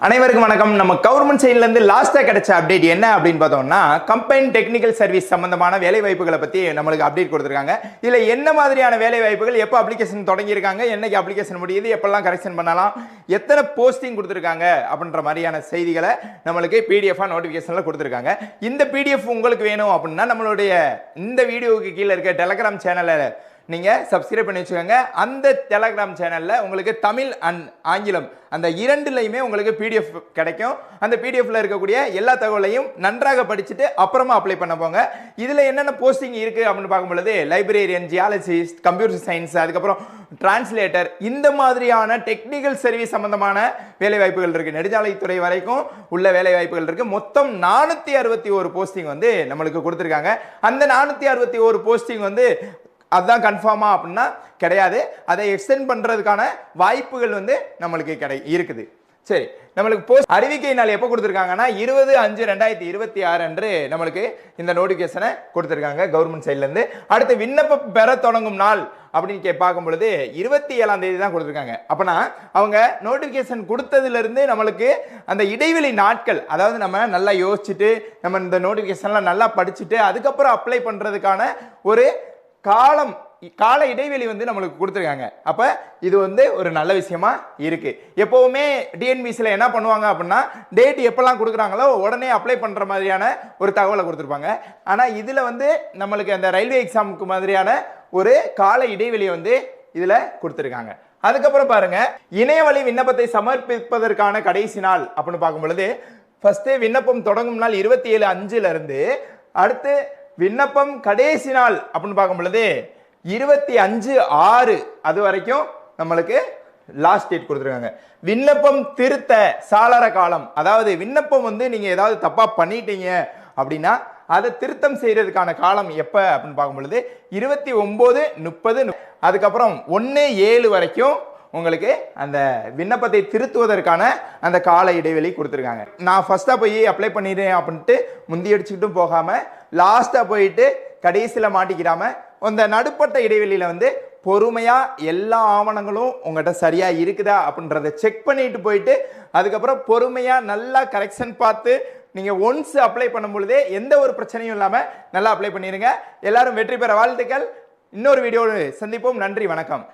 அனைவருக்கும் வணக்கம். நம்ம கவர்மெண்ட் சைட்ல இருந்து லாஸ்டா கிடைச்ச அப்டேட் என்ன அப்படின்னு பார்த்தோம்னா, கம்பைன் டெக்னிக்கல் சர்வீஸ் சம்பந்தமான வேலை வாய்ப்புகளை பத்தி நம்மளுக்கு அப்டேட் கொடுத்திருக்காங்க. இதுல என்ன மாதிரியான வேலை வாய்ப்புகள், எப்போ அப்ளிகேஷன் தொடங்கி இருக்காங்க, என்னைக்கு அப்ளிகேஷன் முடியுது, எப்பெல்லாம் கரெக்ஷன் பண்ணலாம், எத்தனை போஸ்டிங் கொடுத்திருக்காங்க அப்படின்ற மாதிரியான செய்திகளை நம்மளுக்கு பிடிஎஃப் நோட்டிபிகேஷன்ல கொடுத்திருக்காங்க. இந்த பிடிஎஃப் உங்களுக்கு வேணும் அப்படின்னா நம்மளுடைய இந்த வீடியோவுக்கு கீழே இருக்க டெலகிராம் சேனலை நீங்க சப்ஸ்கிரைப் பண்ணி வச்சுக்கோங்க. அந்த டெலகிராம் சேனல்ல உங்களுக்கு தமிழ் அண்ட் ஆங்கிலம் அந்த இரண்டுலையுமே உங்களுக்கு பிடிஎஃப் கிடைக்கும். அந்த பிடிஎஃப்ல இருக்கக்கூடிய எல்லா தகவலையும் நன்றாக படிச்சுட்டு அப்புறமா அப்ளை பண்ண போங்க. இதுல என்னென்ன போஸ்டிங் இருக்கு அப்படின்னு பார்க்கும்பொழுது லைப்ரரியன், ஜியாலஜிஸ்ட், கம்ப்யூட்டர் சயின்ஸ், அதுக்கப்புறம் டிரான்ஸ்லேட்டர், இந்த மாதிரியான டெக்னிக்கல் சர்வீஸ் சம்பந்தமான வேலை வாய்ப்புகள் இருக்கு. நெடுஞ்சாலைத்துறை வரைக்கும் உள்ள வேலை வாய்ப்புகள் இருக்கு. மொத்தம் 461 போஸ்டிங் வந்து நம்மளுக்கு கொடுத்துருக்காங்க. அந்த 461 போஸ்டிங் வந்து அதுதான் கன்ஃபார்மா அப்படின்னா கிடையாது. அதை எக்ஸ்டெண்ட் பண்றதுக்கான வாய்ப்புகள் வந்து நம்மளுக்கு இருக்குது. சரி, நம்மளுக்கு போஸ்ட் அறிவிக்கை நாள் எப்போ கொடுத்துருக்காங்கன்னா 20/5/2026 அன்று நம்மளுக்கு இந்த நோட்டிபிகேஷனை கொடுத்துருக்காங்க கவர்மெண்ட் சைட்ல இருந்து. அடுத்து விண்ணப்பம் பெற தொடங்கும் நாள் அப்படின்னு பார்க்கும் பொழுது 27ஆம் தேதி தான் கொடுத்துருக்காங்க. அப்பனா அவங்க நோட்டிபிகேஷன் கொடுத்ததுல இருந்து நம்மளுக்கு அந்த இடைவெளி நாட்கள், அதாவது நம்ம நல்லா யோசிச்சுட்டு நம்ம இந்த நோட்டிபிகேஷன்லாம் நல்லா படிச்சுட்டு அதுக்கப்புறம் அப்ளை பண்றதுக்கான ஒரு கால இடைவெளி வந்து நம்மளுக்கு கொடுத்துருக்காங்க. அப்ப இது வந்து ஒரு நல்ல விஷயமா இருக்கு. எப்பவுமே டிஎன்பிசில என்ன பண்ணுவாங்க அப்படின்னா, டேட் எப்பெல்லாம் கொடுக்குறாங்களோ உடனே அப்ளை பண்ற மாதிரியான ஒரு தகவலை கொடுத்துருப்பாங்க. ஆனா இதுல வந்து நம்மளுக்கு அந்த ரயில்வே எக்ஸாமுக்கு மாதிரியான ஒரு கால இடைவெளியை வந்து இதுல கொடுத்துருக்காங்க. அதுக்கப்புறம் பாருங்க, இணையவழி விண்ணப்பத்தை சமர்ப்பிப்பதற்கான கடைசி நாள் அப்படின்னு பார்க்கும் பொழுது, ஃபர்ஸ்ட் விண்ணப்பம் தொடங்கும் நாள் 27/5 இருந்து அடுத்து விண்ணப்பம் கடைசி நாள் அப்படின்னு பார்க்கும் பொழுது 25/6 அது வரைக்கும் நம்மளுக்கு லாஸ்ட் டேட் கொடுத்துருக்காங்க. விண்ணப்பம் திருத்த சாளர காலம், அதாவது விண்ணப்பம் வந்து நீங்க ஏதாவது தப்பா பண்ணிட்டீங்க அப்படின்னா அதை திருத்தம் செய்யறதுக்கான காலம் எப்ப அப்படின்னு பார்க்கும் பொழுது 29, 30, அதுக்கப்புறம் 1/7 வரைக்கும் உங்களுக்கு அந்த விண்ணப்பத்தை திருத்துவதற்கான அந்த கால இடைவெளி கொடுத்துருக்காங்க. நான் ஃபர்ஸ்டா போய் அப்ளை பண்ணிடுறேன் அப்படின்ட்டு முந்தி அடிச்சுக்கிட்டும் போகாம லாஸ்டா போயிட்டு கடைசியில மாட்டிக்கிறாம அந்த நடுப்பட்ட இடைவெளியில வந்து பொறுமையா எல்லா ஆவணங்களும் உங்கள்கிட்ட சரியா இருக்குதா அப்படின்றத செக் பண்ணிட்டு போயிட்டு அதுக்கப்புறம் பொறுமையா நல்லா கரெக்ஷன் பார்த்து நீங்க ஒன்ஸ் அப்ளை பண்ணும் பொழுதே எந்த ஒரு பிரச்சனையும் இல்லாம நல்லா அப்ளை பண்ணிருங்க. எல்லாரும் வெற்றி பெற வாழ்த்துக்கள். இன்னொரு வீடியோவில் சந்திப்போம். நன்றி, வணக்கம்.